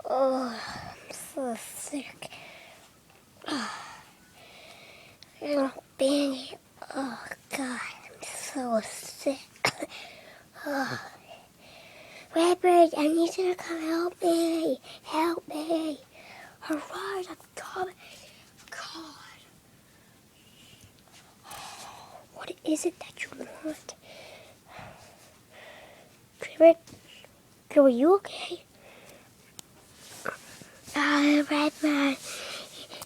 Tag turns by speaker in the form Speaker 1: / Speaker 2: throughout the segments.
Speaker 1: Oh, I'm so sick. Oh, Benny. Oh, God, I'm so sick. Oh. Redbird, I need you to come help me. Help me. All right, I'm coming. God. What is it that you want? Redbird, are you okay? Redbird,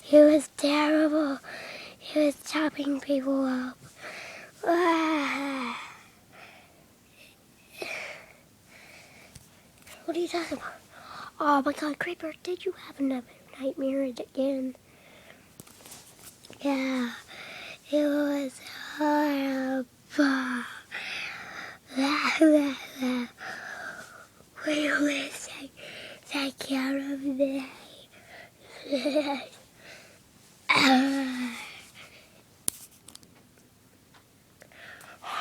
Speaker 1: he was terrible. He was chopping people up. What are you talking about? Oh my God, Creeper, did you have another nightmare again? Yeah, it was horrible. We always take care of me.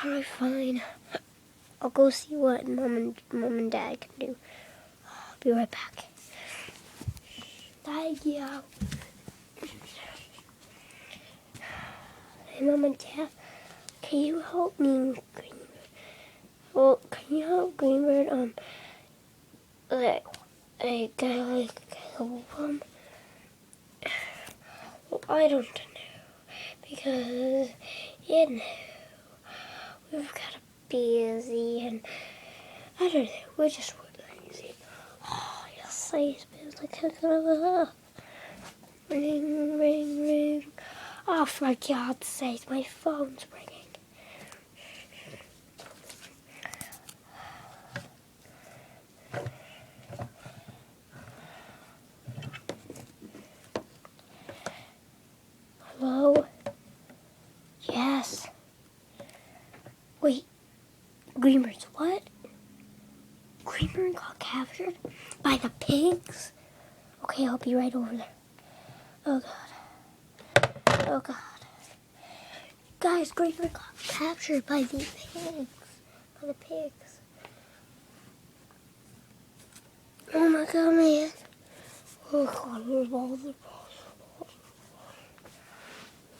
Speaker 1: Alright, fine. I'll go see what mom and dad can do. I'll be right back. Thank you. Hey, Mom and Dad, can you help me, Greenbird? Well, can you help Greenbird, help him? Well, I don't know, because, we've got to be busy, and I don't know, we're just lazy. Oh, yes, I suppose I can't go up. Ring, ring, ring. Oh, for God's sake, my phone's ringing. Hello? Yes. Wait, Greenbird's what? Greenbird got captured by the pigs? Okay, I'll be right over there. Oh God. Oh God. Guys, Greenbird got captured by the pigs. By the pigs. Oh my God, man. Oh God, where's all the balls?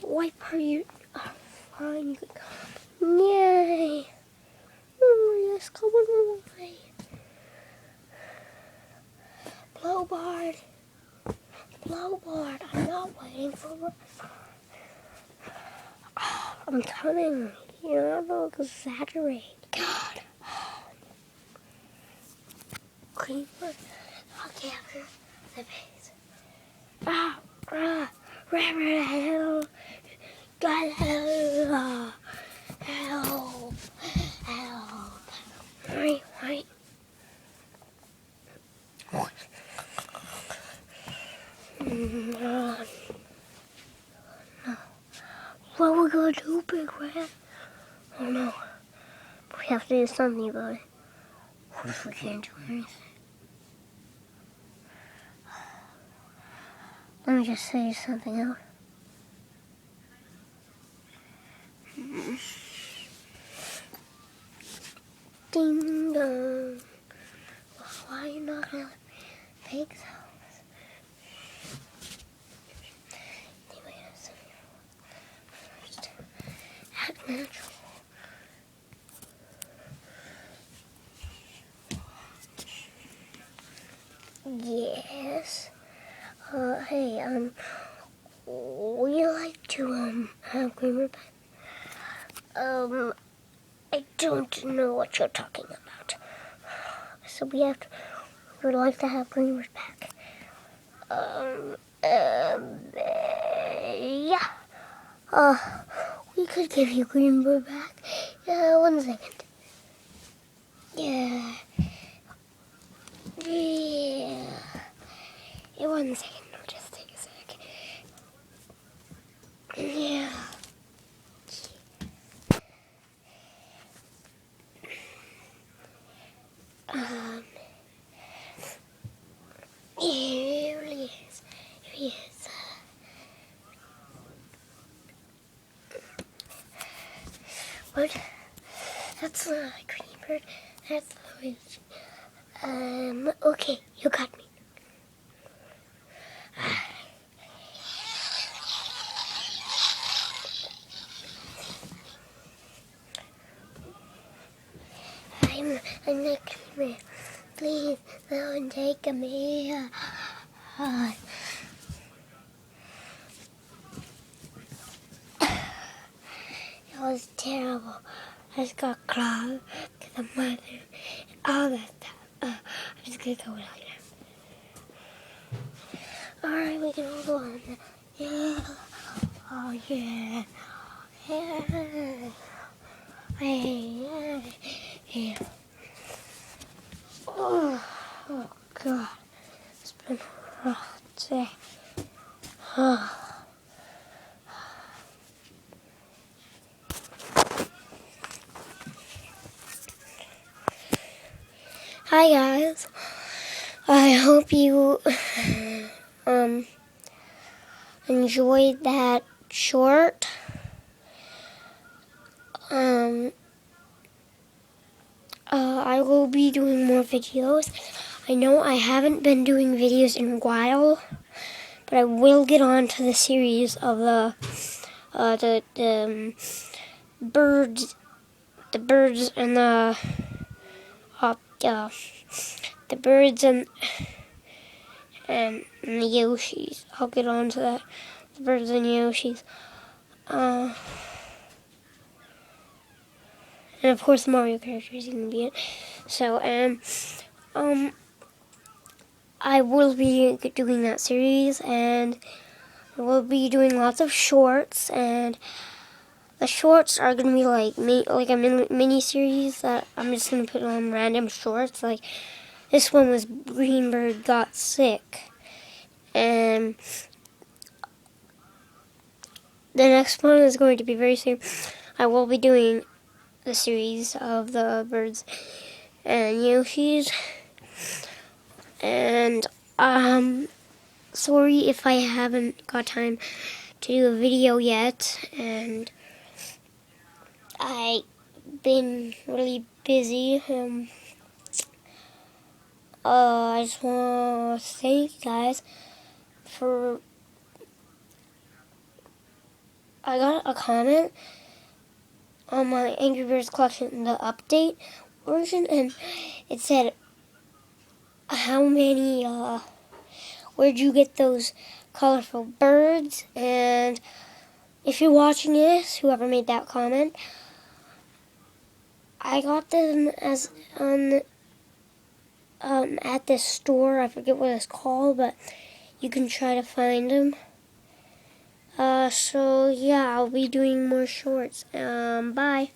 Speaker 1: Why are you? Fine. Yay. Oh, yes, come on away. Blowboard. Blowboard. I'm not waiting for. Oh, I'm coming. Don't exaggerate. God. Creeper. I'll capture the pigs. Help. God, help. Help. Help. Wait. No. What are we going to do, Big Red? Oh no. We have to do something about it. What if we can't do anything? Let me just say something out. Ding dong. Why are you not going to pigs house? Anyway, first, act natural. Yes. Hey, would you like to, have Greenbird back? I don't know what you're talking about. So we'd like to have Greenbird back. Yeah. We could give you Greenbird back. 1 second. Yeah. 1 second. I'll just take a sec. Yeah. Here he is. What? That's not a Greenbird. That's Luigi. Okay, you got me. And next me, please don't take me. It was terrible. I just got clogged to the mother and all that stuff. I'm just gonna go without you. Alright, we can all go on. Yeah. Oh yeah. Yeah. Yeah. Yeah. Oh God. It's been a rough day. Hi guys. I hope you enjoyed that short. I will be doing more videos. I know I haven't been doing videos in a while, but I will get on to the series of the birds, the birds and the birds and the Yoshis. I'll get on to that, the birds and Yoshis. And of course, the Mario characters are gonna be it. So, I will be doing that series, and I will be doing lots of shorts, and the shorts are gonna be like a mini series that I'm just gonna put on random shorts. Like this one was Greenbird got sick, and the next one is going to be very soon. I will be doing the series of the birds and Yoshis, and sorry if I haven't got time to do a video yet, and I've been really busy. I just want to thank you guys for. I got a comment on my Angry Birds collection, the update version, and it said, "How many? Where'd you get those colorful birds?" And if you're watching this, whoever made that comment, I got them as on at this store. I forget what it's called, but you can try to find them. So yeah, I'll be doing more shorts. Bye.